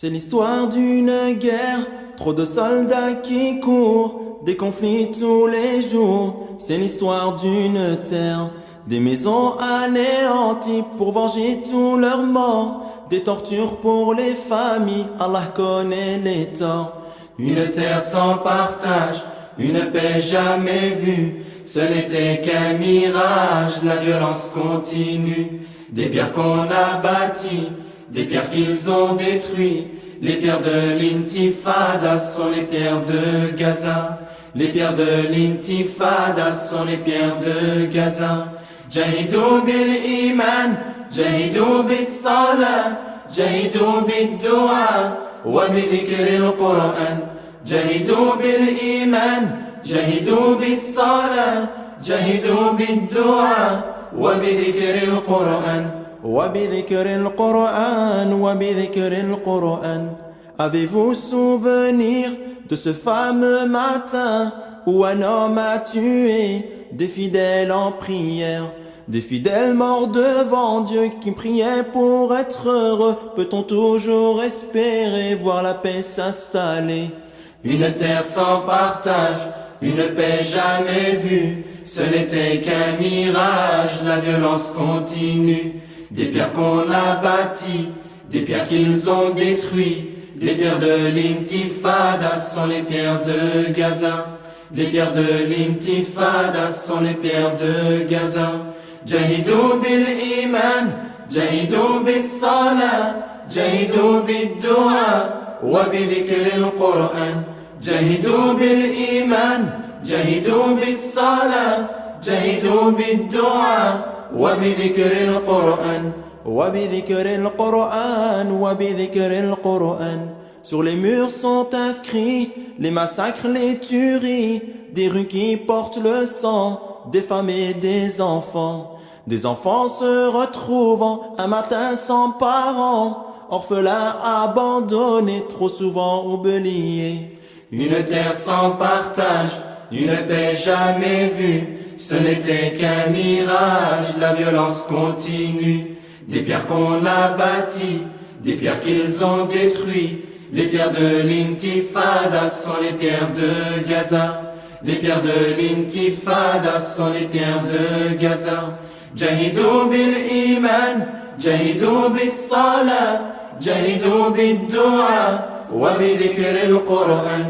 C'est l'histoire d'une guerre, trop de soldats qui courent, des conflits tous les jours. C'est l'histoire d'une terre, des maisons anéanties pour venger tous leurs morts, des tortures pour les familles, Allah connaît les torts. Une terre sans partage, une paix jamais vue, ce n'était qu'un mirage, la violence continue. Des pierres qu'on a bâties, des pierres qu'ils ont détruites. Les pierres de l'intifada sont les pierres de Gaza. Les pierres de l'intifada sont les pierres de Gaza. Jahidou bil iman, jahidou bis salah, jahidou bid du'a, wa bidhikr al-Qur'an. Jahidou bil iman, jahidou bis salah, jahidou bid du'a, wa bidhikr al-Qur'an. وبذكر القرآن وبذكر القرآن. Avez-vous souvenir de ce fameux matin où un homme a tué des fidèles en prière, des fidèles morts devant Dieu qui priaient pour être heureux? Peut-on toujours espérer voir la paix s'installer? Une terre sans partage, une paix jamais vue, ce n'était qu'un mirage, la violence continue. Des pierres qu'on a bâties, des pierres qu'ils ont détruites. Les pierres de l'intifada sont les pierres de Gaza. Les pierres de l'intifada sont les pierres de Gaza. Jahidou bil iman, jahidou bis salah, jahidou bid du'a, wa bidhikr al-Qur'an. Jahidou bil iman, jahidou bis salah, jahidou bid du'a, وبذكر القرآن وبذكر القرآن وبذكر القرآن. Sur les murs sont inscrits les massacres, les tueries, des rues qui portent le sang des femmes et des enfants. Des enfants se retrouvant un matin sans parents, orphelins abandonnés, trop souvent oubliés. Une terre sans partage, une paix jamais vue, ce n'était qu'un mirage, la violence continue. Des pierres qu'on a bâties, des pierres qu'ils ont détruites. Les pierres de l'intifada sont les pierres de Gaza. Les pierres de l'intifada sont les pierres de Gaza. Jahidou bil iman, jahidou bis salah, jahidou bid du'a, wa bidhikr al-Qur'an.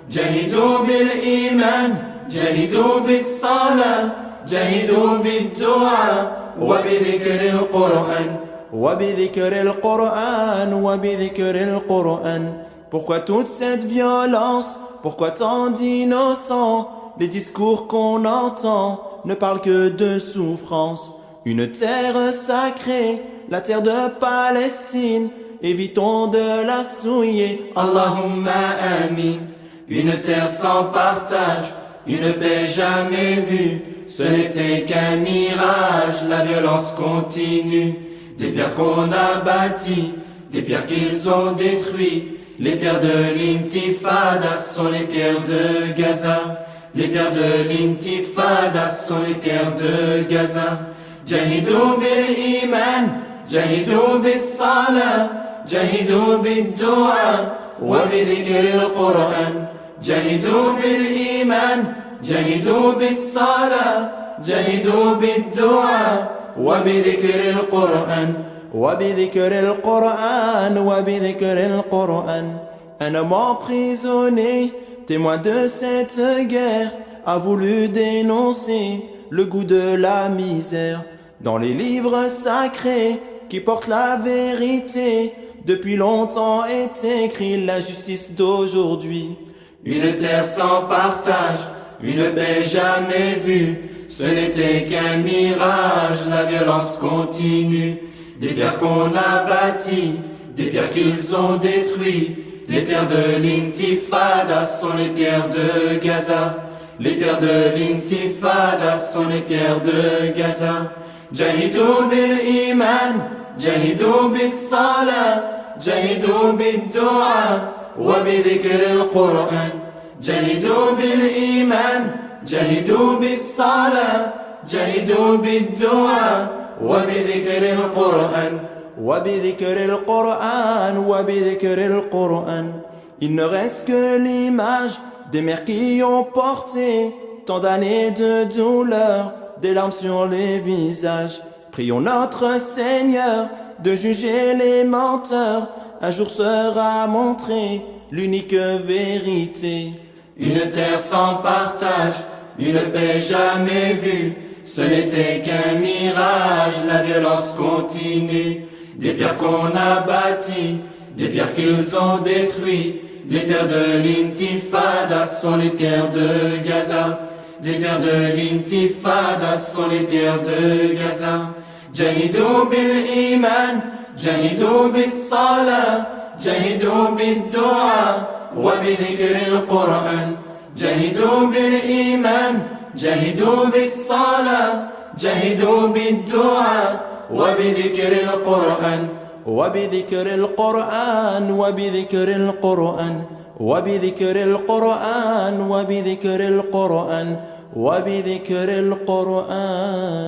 Jahidou bil iman, جاهدوا بالصلاة جاهدوا بالدعاء وبذكر القرآن وبذكر القرآن وبذكر القرآن. Pourquoi toute cette violence? Pourquoi tant d'innocents? Les discours qu'on entend ne parlent que de souffrance. Une terre sacrée, la terre de Palestine, évitons de la souiller. Allahumma amin. Une terre sans partage, une paix jamais vue, ce n'était qu'un mirage, la violence continue. Des pierres qu'on a bâties, des pierres qu'ils ont détruites. Les pierres de l'intifada sont les pierres de Gaza. Les pierres de l'intifada sont les pierres de Gaza. Jahidou bil iman, jahidou bis salah, jahidou bid du'a, wa bidhikr al-Qur'an. جاهدوا بالإيمان جاهدوا بالصلاة جاهدوا بالدعاء وبذكر القرآن وبذكر القرآن وبذكر القرآن. Un homme emprisonné, témoin de cette guerre, a voulu dénoncer le goût de la misère. Dans les livres sacrés qui portent la vérité, depuis longtemps est écrit la justice d'aujourd'hui. Une terre sans partage, une paix jamais vue, ce n'était qu'un mirage, la violence continue. Des pierres qu'on a bâties, des pierres qu'ils ont détruites. Les pierres de l'intifada sont les pierres de Gaza. Les pierres de l'intifada sont les pierres de Gaza. Jahidou bil iman, jahidou bis salah, jahidou bid du'a, وبذكر القرآن. جاهدوا بالإيمان جاهدوا بالصلاة جاهدوا بالدعاء وبذكر القرآن وبذكر القرآن وبذكر القرآن. Il ne reste que l'image des mères qui ont porté tant d'années de douleur, des larmes sur les visages. Prions notre Seigneur de juger les menteurs. Un jour sera montrée l'unique vérité. Une terre sans partage, une paix jamais vue. Ce n'était qu'un mirage, la violence continue. Des pierres qu'on a bâties, des pierres qu'ils ont détruites. Les pierres de l'intifada sont les pierres de Gaza. Les pierres de l'intifada sont les pierres de Gaza. Jahidou bil iman, jahidou bis salah, jahidou bid dua, wa bi dhikril Qur'an. Jahidou bil iman, jahidou bis salah, jahidou bid dua, wa bi dhikril Qur'an. وبذكر القرآن وبذكر القرآن وبذكر القرآن وبذكر القرآن وبذكر القرآن